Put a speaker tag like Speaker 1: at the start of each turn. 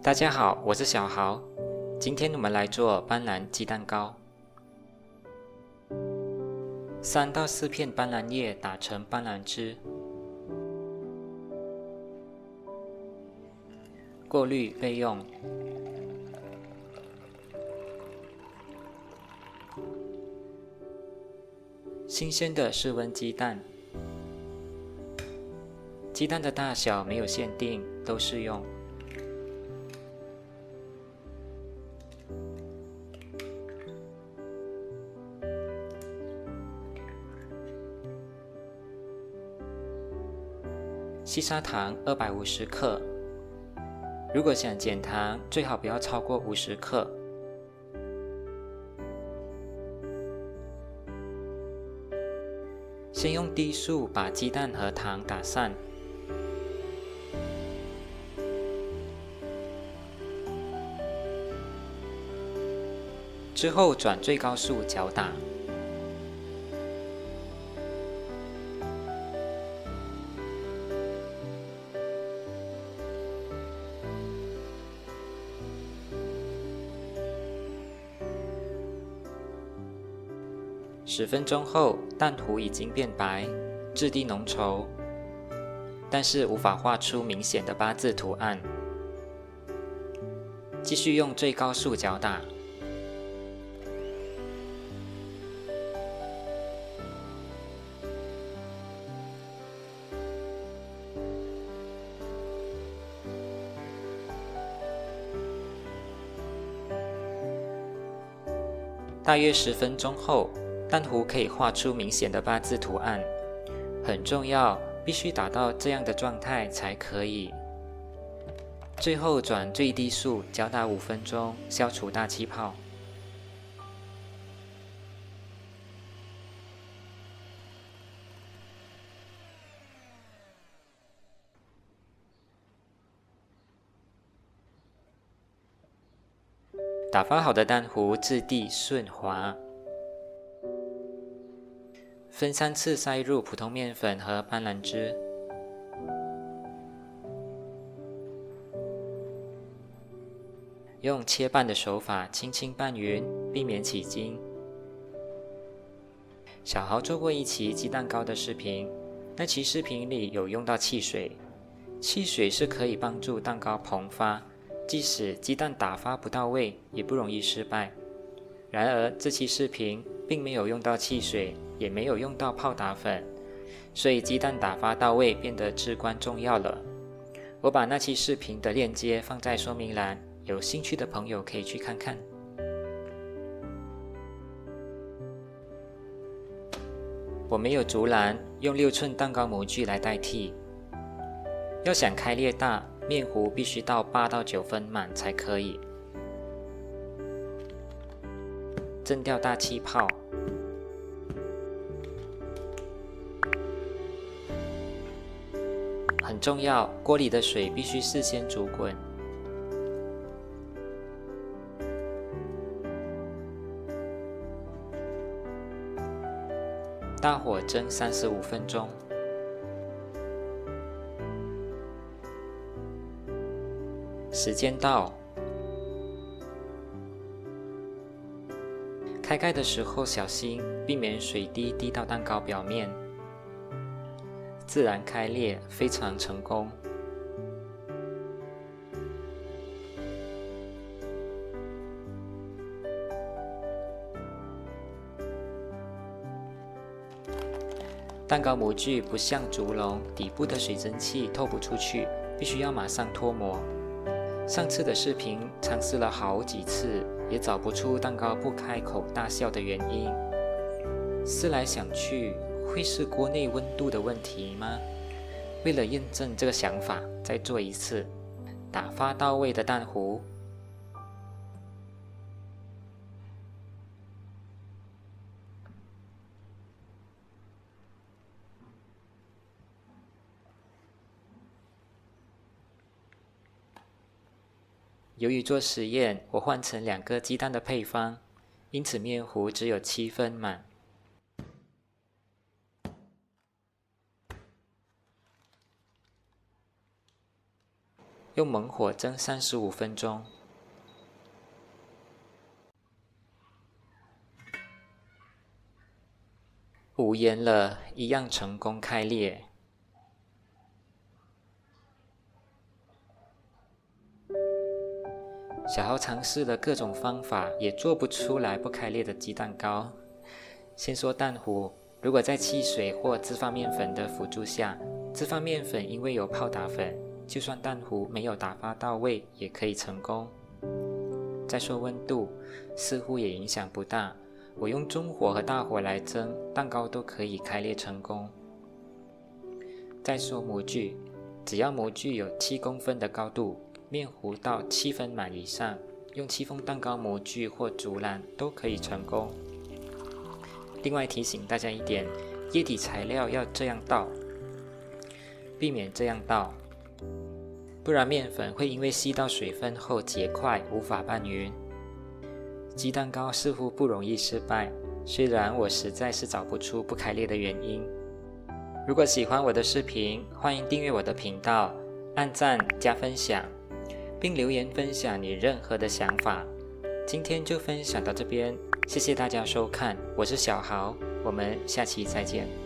Speaker 1: 大家好，我是小豪。今天我们来做斑斓鸡蛋糕。3到4片斑斓叶打成斑斓汁，过滤备用。新鲜的室温鸡蛋，鸡蛋的大小没有限定，都适用。细砂糖250克，如果想减糖，最好不要超过50克。先用低速把鸡蛋和糖打散，之后转最高速搅打。10分钟后，蛋糊已经变白，质地浓稠，但是无法画出明显的8字图案。继续用最高速搅打。大约10分钟后，蛋糊可以画出明显的8字图案，很重要，必须达到这样的状态才可以。最后转最低速搅打5分钟，消除大气泡。打发好的蛋糊质地顺滑。分3次塞入普通面粉和斑斓汁，用切拌的手法轻轻拌匀，避免起筋。小豪做过一期鸡蛋糕的视频，那期视频里有用到汽水，汽水是可以帮助蛋糕膨发，即使鸡蛋打发不到位，也不容易失败。然而这期视频并没有用到汽水，也没有用到泡打粉，所以鸡蛋打发到位变得至关重要了。我把那期视频的链接放在说明栏，有兴趣的朋友可以去看看。我没有竹篮，用6寸蛋糕模具来代替。要想开裂大，面糊必须到8到9分满才可以。震掉大气泡。很重要，锅里的水必须事先煮滚。大火蒸35分钟。时间到。开盖的时候小心，避免水滴滴到蛋糕表面。自然开裂，非常成功。蛋糕模具不像竹笼，底部的水蒸气透不出去，必须要马上脱模。上次的视频尝试了好几次，也找不出蛋糕不开口大笑的原因。思来想去，会是锅内温度的问题吗？为了验证这个想法，再做一次打发到位的蛋糊。由于做实验，我换成2个鸡蛋的配方，因此面糊只有7分满。用猛火蒸35分钟。无烟了，一样成功开裂。小豪尝试了各种方法，也做不出来不开裂的鸡蛋糕。先说蛋糊，如果在汽水或自发面粉的辅助下，自发面粉因为有泡打粉，就算蛋糊没有打发到位，也可以成功。再说温度，似乎也影响不大，我用中火和大火来蒸，蛋糕都可以开裂成功。再说模具，只要模具有7公分的高度，面糊到7分满以上，用戚风蛋糕模具或竹篮都可以成功。另外提醒大家一点，液体材料要这样倒，避免这样倒，不然面粉会因为吸到水分后结块，无法拌匀。鸡蛋糕似乎不容易失败，虽然我实在是找不出不开裂的原因。如果喜欢我的视频，欢迎订阅我的频道，按赞加分享，并留言分享你任何的想法。今天就分享到这边，谢谢大家收看，我是小豪，我们下期再见。